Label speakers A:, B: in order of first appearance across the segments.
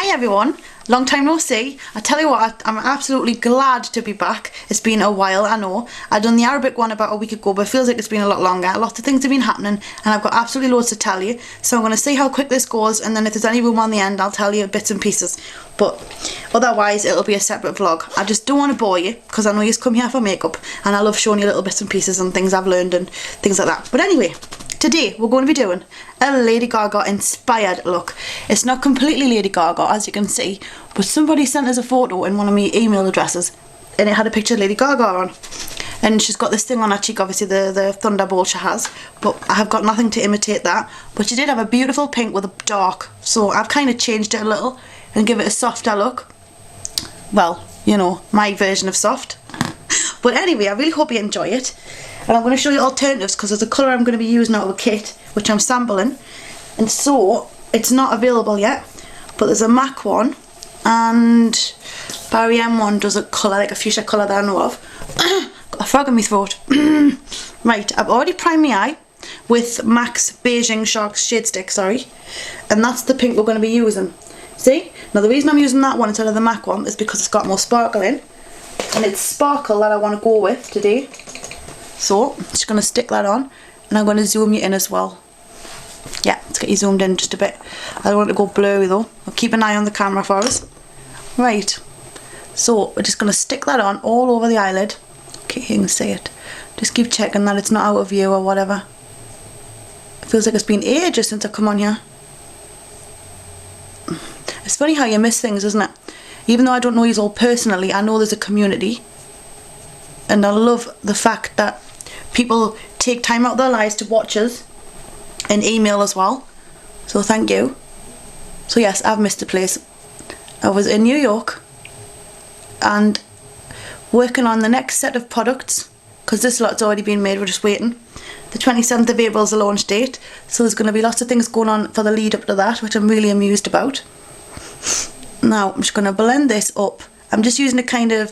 A: Hi everyone, long time no see. I tell you what, I'm absolutely glad to be back. It's been a while, I know. I done the Arabic one about a week ago, but it feels like it's been a lot longer. Lots of things have been happening and I've got absolutely loads to tell you. So I'm going to see how quick this goes, and then if there's any room on the end I'll tell you bits and pieces. But otherwise it'll be a separate vlog. I just don't want to bore you because I know you've come here for makeup and I love showing you little bits and pieces and things I've learned and things like that. But anyway, today we're going to be doing a Lady Gaga inspired look. It's not completely Lady Gaga as you can see, but somebody sent us a photo in one of my email addresses and it had a picture of Lady Gaga on. And she's got this thing on her cheek, obviously the thunderbolt she has, but I have got nothing to imitate that. But she did have a beautiful pink with a dark, so I've kind of changed it a little and give it a softer look. Well, you know, my version of soft. But anyway, I really hope you enjoy it. And I'm going to show you alternatives because there's a colour I'm going to be using out of a kit which I'm sampling, and so it's not available yet, but there's a MAC one and Barry M one does a colour, like a fuchsia colour that I know of. Got a frog in my throat. Right, I've already primed my eye with MAC's Beijing Sharks Shadestick, sorry, and that's the pink we're going to be using. See? Now the reason I'm using that one instead of the MAC one is because it's got more sparkle in, and it's sparkle that I want to go with today. So I'm just going to stick that on and I'm going to zoom you in as well. Yeah, let's get you zoomed in just a bit. I don't want it to go blurry though. I'll keep an eye on the camera for us. Right, so we're just going to stick that on all over the eyelid. Okay, you can see it. Just keep checking that it's not out of view or whatever. It feels like it's been ages since I've come on here. It's funny how you miss things, isn't it? Even though I don't know you all personally, I know there's a community. And I love the fact that people take time out of their lives to watch us and email as well. So thank you. So yes, I've missed a place. I was in New York and working on the next set of products because this lot's already been made, we're just waiting. The 27th of April is the launch date, so there's going to be lots of things going on for the lead up to that, which I'm really amused about. Now I'm just going to blend this up. I'm just using a kind of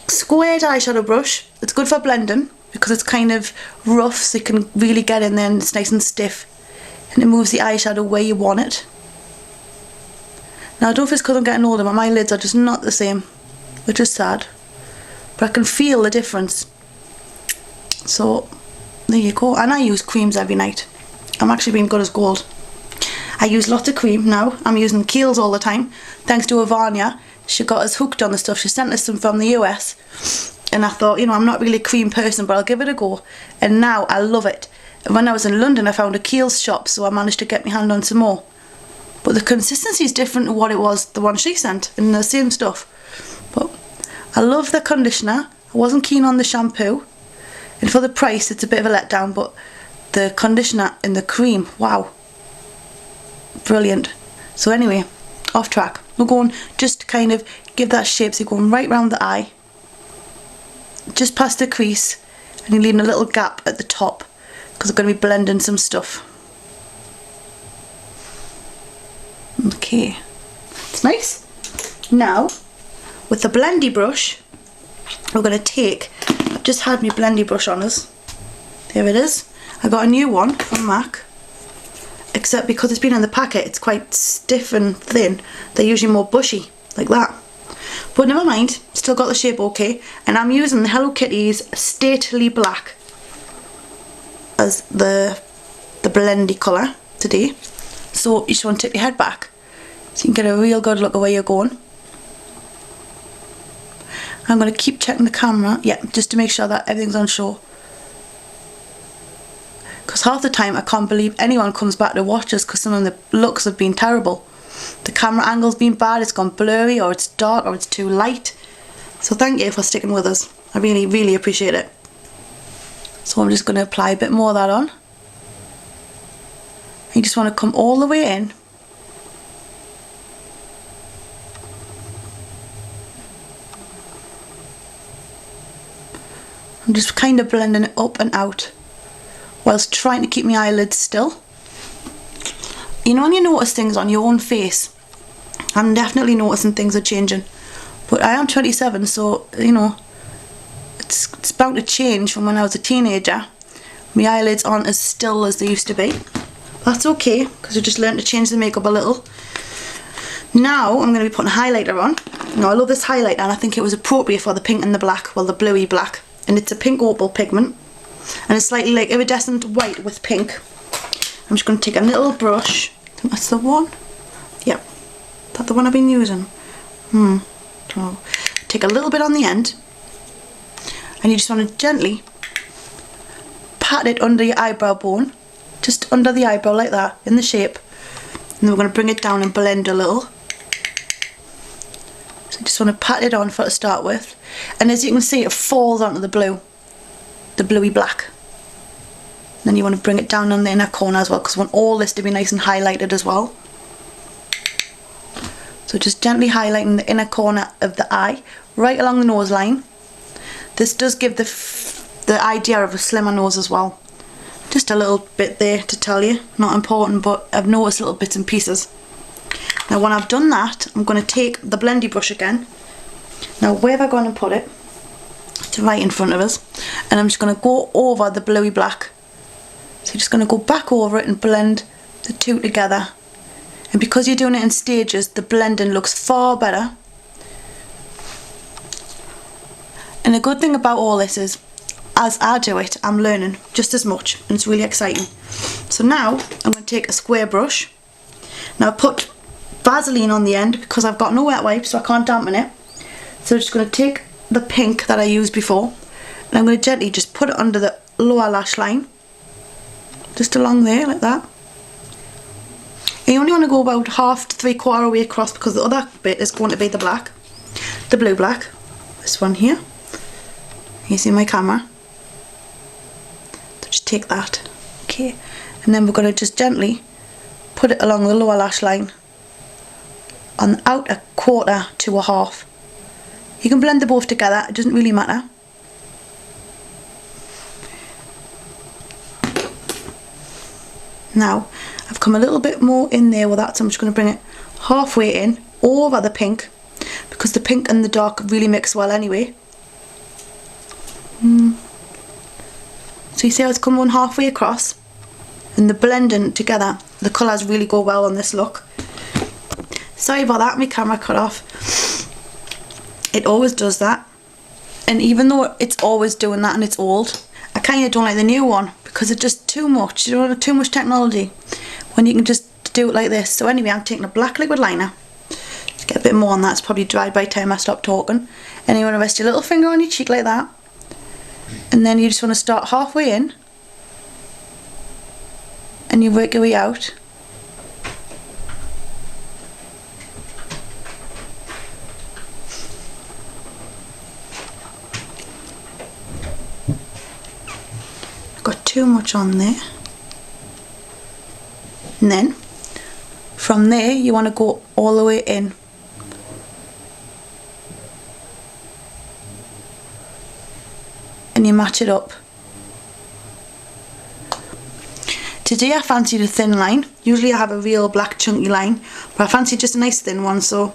A: squared eyeshadow brush. It's good for blending because it's kind of rough, so you can really get in there and it's nice and stiff and it moves the eyeshadow where you want it. Now I don't know if it's because I'm getting older, but my lids are just not the same, which is sad, but I can feel the difference. So there you go. And I use creams every night. I'm actually being good as gold. I use lots of cream now. I'm using Kiehl's all the time thanks to Ivania. She got us hooked on the stuff. She sent us some from the US and I thought, you know, I'm not really a cream person, but I'll give it a go, and now I love it. And when I was in London I found a Kiehl's shop, so I managed to get my hand on some more, but the consistency is different to what it was the one she sent, and the same stuff. But I love the conditioner. I wasn't keen on the shampoo, and for the price it's a bit of a letdown, but the conditioner and the cream, wow, brilliant. So anyway, off track. We're going just kind of give that shape, so you're going right round the eye, just past the crease, and you're leaving a little gap at the top because we're going to be blending some stuff. Okay, it's nice. Now with the blendy brush we're going to take, I've just had my blendy brush on us, there it is. I got a new one from MAC, except because it's been in the packet it's quite stiff and thin. They're usually more bushy like that, but never mind, still got the shape okay. And I'm using the Hello Kitty's Stately Black as the blendy colour today. So you just want to tip your head back so you can get a real good look at where you're going. I'm going to keep checking the camera, yeah, just to make sure that everything's on show, because half the time I can't believe anyone comes back to watch us because some of the looks have been terrible. The camera angle's been bad, it's gone blurry, or it's dark, or it's too light. So thank you for sticking with us. I really, really appreciate it. So I'm just going to apply a bit more of that on. You just want to come all the way in. I'm just kind of blending it up and out whilst trying to keep my eyelids still. You know when you notice things on your own face, I'm definitely noticing things are changing. But I am 27, so you know, it's bound to change from when I was a teenager. My eyelids aren't as still as they used to be. That's okay, because I just learned to change the makeup a little. Now I'm going to be putting a highlighter on. Now I love this highlighter and I think it was appropriate for the pink and the black, well the bluey black. And it's a pink opal pigment. And it's slightly like iridescent white with pink. I'm just going to take a little brush. I think that's the one. Yep. Is that the one I've been using? So take a little bit on the end. And you just want to gently pat it under your eyebrow bone. Just under the eyebrow like that, in the shape. And then we're going to bring it down and blend a little. So just want to pat it on to start with. And as you can see, it falls onto the blue. The bluey black. Then you want to bring it down on the inner corner as well, because we want all this to be nice and highlighted as well. So just gently highlighting the inner corner of the eye, right along the nose line. This does give the idea of a slimmer nose as well. Just a little bit there to tell you, not important, but I've noticed little bits and pieces. Now when I've done that, I'm going to take the blendy brush again. Now where have I gone and put it? It's right in front of us. And I'm just going to go over the bluey black. So you're just going to go back over it and blend the two together. And because you're doing it in stages, the blending looks far better. And the good thing about all this is, as I do it, I'm learning just as much, and it's really exciting. So now I'm going to take a square brush. Now I put Vaseline on the end because I've got no wet wipes, so I can't dampen it. So I'm just going to take the pink that I used before, and I'm going to gently just put it under the lower lash line, just along there like that. And you only want to go about half to 3/4 way across, because the other bit is going to be the black, the blue black. This one here. You see my camera. So just take that. Okay. And then we're going to just gently put it along the lower lash line on the outer quarter to a half. You can blend them both together, it doesn't really matter. Now I've come a little bit more in there with that, so I'm just going to bring it halfway in over the pink, because the pink and the dark really mix well anyway. So you see how it's come on halfway across, and the blending together, the colours really go well on this look. Sorry about that, my camera cut off. It always does that, and even though it's always doing that and it's old, I kind of don't like the new one because it's just too much. You don't have too much technology when you can just do it like this. So anyway, I'm taking a black liquid liner. Let's get a bit more on that. It's probably dried by the time I stop talking. And you want to rest your little finger on your cheek like that, and then you just want to start halfway in and you work your way out. Got too much on there, and then from there you want to go all the way in. And you match it up. Today I fancied a thin line. Usually I have a real black chunky line, but I fancy just a nice thin one, so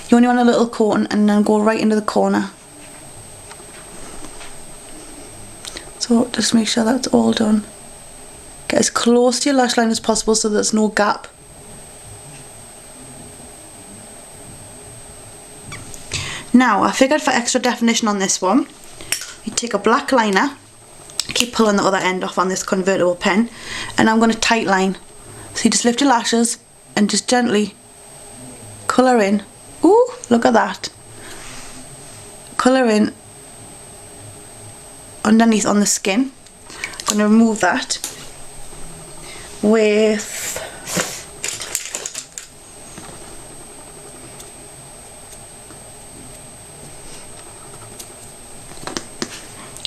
A: you only want a little coating and then go right into the corner. So just make sure that's all done. Get as close to your lash line as possible so there's no gap. Now I figured for extra definition on this one, you take a black liner, keep pulling the other end off on this convertible pen, and I'm going to tight line. So you just lift your lashes and just gently colour in. Ooh, look at that. Colour in underneath on the skin. I'm going to remove that with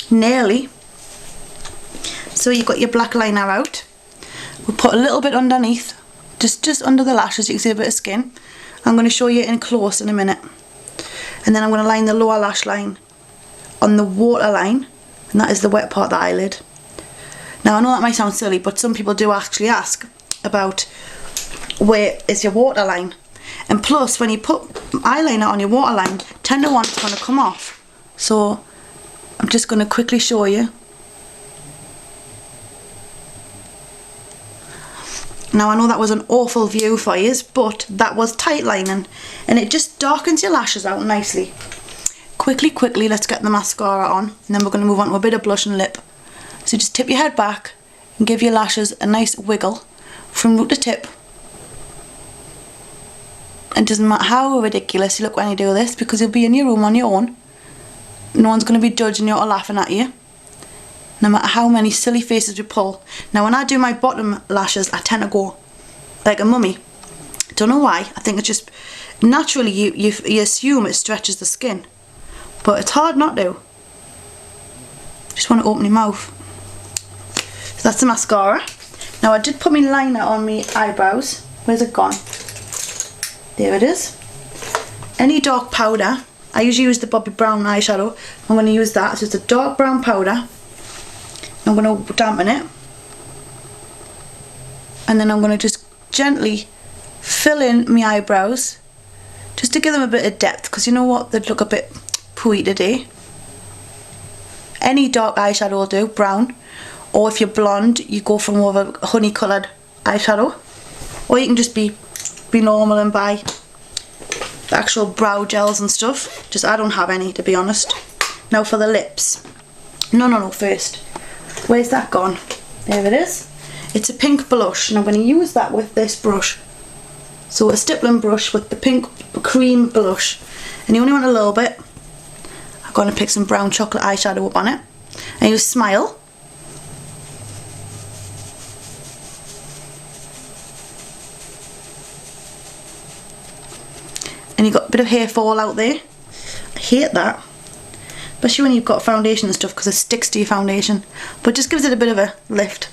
A: nearly. So you've got your black liner out. We'll put a little bit underneath, just under the lashes. You can see a bit of skin. I'm going to show you in close in a minute. And then I'm going to line the lower lash line on the waterline, and that is the wet part of the eyelid. Now I know that might sound silly, but some people do actually ask about where is your waterline. And plus, when you put eyeliner on your waterline, 10 to 1 it's going to come off. So I'm just going to quickly show you. Now I know that was an awful view for you, but that was tight lining, and it just darkens your lashes out nicely. Quickly, let's get the mascara on, and then we're going to move on to a bit of blush and lip. So just tip your head back and give your lashes a nice wiggle from root to tip. It doesn't matter how ridiculous you look when you do this, because you'll be in your room on your own. No one's going to be judging you or laughing at you, no matter how many silly faces we pull. Now when I do my bottom lashes, I tend to go like a mummy. Don't know why. I think it's just naturally you assume it stretches the skin, but it's hard not to. Just want to open your mouth. So that's the mascara. Now I did put my liner on my eyebrows. Where's it gone? There it is. Any dark powder. I usually use the Bobbi Brown eyeshadow. I'm going to use that. So it's a dark brown powder. I'm going to dampen it. And then I'm going to just gently fill in my eyebrows. Just to give them a bit of depth. Because you know what? They look a bit pooey today. Any dark eyeshadow will do. Brown. Or if you're blonde, you go for more of a honey coloured eyeshadow. Or you can just be normal and buy the actual brow gels and stuff. Just I don't have any, to be honest. Now for the lips. No, first. Where's that gone? There it is. It's a pink blush, and I'm going to use that with this brush. So a stippling brush with the pink cream blush. And you only want a little bit. I'm going to pick some brown chocolate eyeshadow up on it. And you smile. And you've got a bit of hair fall out there. I hate that, especially when you've got foundation and stuff, because it sticks to your foundation, but just gives it a bit of a lift.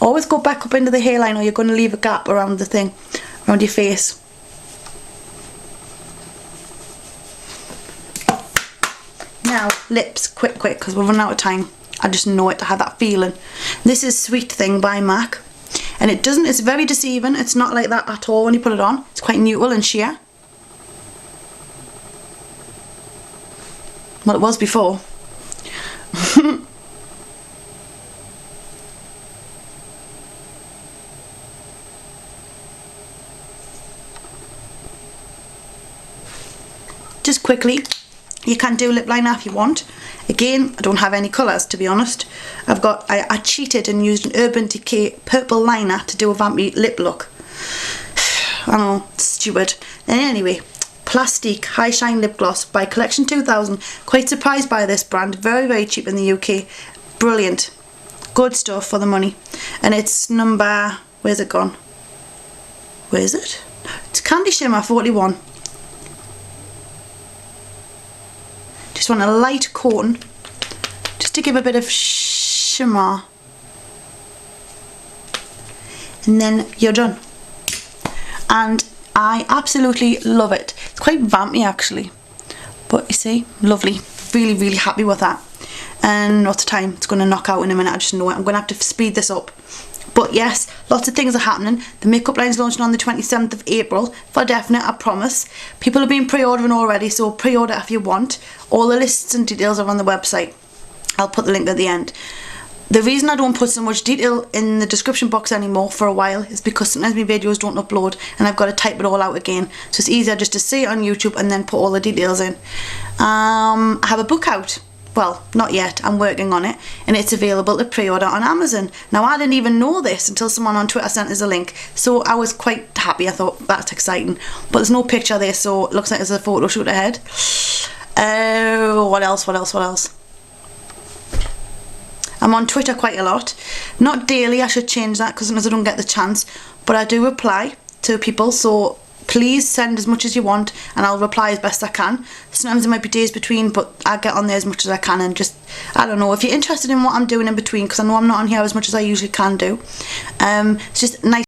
A: Always go back up into the hairline, or you're going to leave a gap around the thing, around your face. Now lips, quick, because we're running out of time. I just know it, I have that feeling. This is Sweet Thing by MAC. And it's very deceiving. It's not like that at all when you put it on. It's quite neutral and sheer. Well, it was before. Just quickly, you can do lip liner if you want. Again, I don't have any colours, to be honest. I cheated and used an Urban Decay purple liner to do a vampy lip look. I know, stupid. And anyway, Plastique High Shine Lip Gloss by Collection 2000. Quite surprised by this brand. Very cheap in the UK. Brilliant. Good stuff for the money. And it's number... where's it gone? Where is it? It's Candy Shimmer 41. Just want a light coating, just to give a bit of shimmer, and then you're done. And I absolutely love it. It's quite vampy actually, but you see, lovely. Really happy with that. And what's the time? It's going to knock out in a minute. I just know it. I'm going to have to speed this up. But yes, lots of things are happening. The makeup line's launching on the 27th of April, for definite, I promise. People have been pre-ordering already, so pre-order if you want. All the lists and details are on the website. I'll put the link at the end. The reason I don't put so much detail in the description box anymore for a while is because sometimes my videos don't upload and I've got to type it all out again. So it's easier just to see it on YouTube and then put all the details in. I have a book out. Well, not yet, I'm working on it, and it's available to pre-order on Amazon. Now, I didn't even know this until someone on Twitter sent us a link, so I was quite happy. I thought, that's exciting. But there's no picture there, so it looks like there's a photo shoot ahead. Oh, what else? I'm on Twitter quite a lot. Not daily, I should change that, because sometimes I don't get the chance, but I do reply to people, so please send as much as you want and I'll reply as best I can. Sometimes there might be days between, but I get on there as much as I can, and just, I don't know, if you're interested in what I'm doing in between, because I know I'm not on here as much as I usually can do. It's just nice